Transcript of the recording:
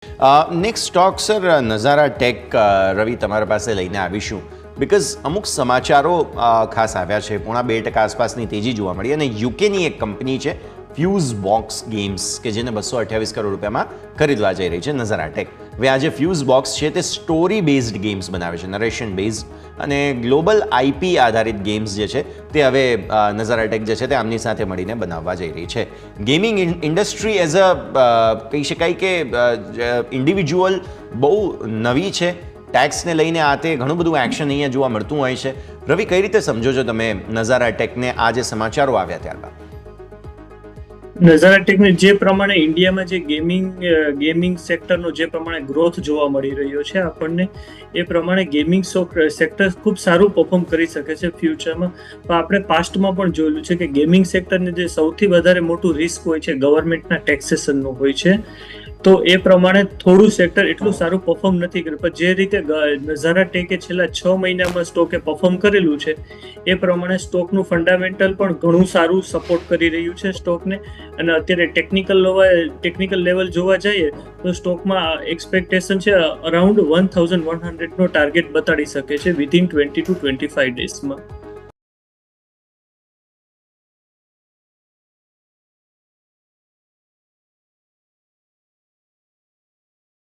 Next stock sir નઝારા tech રવિ તમારા પાસે લઈને આવીશું બિકોઝ અમુક સમાચારો ખાસ આવ્યા છે 2.5% આસપાસની તેજી જોવા મળી અને યુકેની એક કંપની છે ફ્યુઝ બોક્સ ગેમ્સ કે જેને 228 કરોડ રૂપિયામાં ખરીદવા જઈ રહી છે નઝારા ટેક. હવે આ જે ફ્યુઝ બોક્સ છે તે સ્ટોરી બેઝડ ગેમ્સ બનાવે છે, નરેશન બેઝડ અને ગ્લોબલ આઈપી આધારિત ગેમ્સ જે છે તે હવે નઝારા ટેક જે છે તે આમની સાથે મળીને બનાવવા જઈ રહી છે. ગેમિંગ ઇન્ડસ્ટ્રી એઝ અ કહી શકાય કે ઇન્ડિવિજ્યુઅલ બહુ નવી છે. ટેક્સને લઈને આ તે ઘણું બધું એક્શન અહીંયા જોવા મળતું હોય છે. રવિ, કઈ રીતે સમજો છો તમે નઝારા ટેકને આ જે સમાચારો આવ્યા ત્યારબાદ? નઝારા ટેકને જે પ્રમાણે ઇન્ડિયામાં જે ગેમિંગ સેક્ટરનો જે પ્રમાણે ગ્રોથ જોવા મળી રહ્યો છે આપણને, એ પ્રમાણે ગેમિંગ સેક્ટર ખૂબ સારું પરફોર્મ કરી શકે છે ફ્યુચરમાં. પણ આપણે પાસ્ટમાં પણ જોયેલું છે કે ગેમિંગ સેક્ટરને જે સૌથી વધારે મોટું રિસ્ક હોય છે ગવર્મેન્ટના ટેક્સેશનનું હોય છે. તો એ પ્રમાણે થોડું સેક્ટર એટલું સારું પરફોર્મ નથી કર્યું. પણ જે રીતે નઝારા ટેકે છેલ્લા 6 મહિનામાં સ્ટોકે પરફોર્મ કરેલું છે એ પ્રમાણે સ્ટોકનું ફંડામેન્ટલ પણ ઘણું સારું સપોર્ટ કરી રહ્યું છે સ્ટોકને. અને અત્યારે ટેકનિકલ લેવલ જોવા જઈએ તો સ્ટોકમાં એક્સપેક્ટેશન છે અરાઉન્ડ 1100નો ટાર્ગેટ બતાડી શકે છે વિધિન 20 to 25 ડેઝમાં.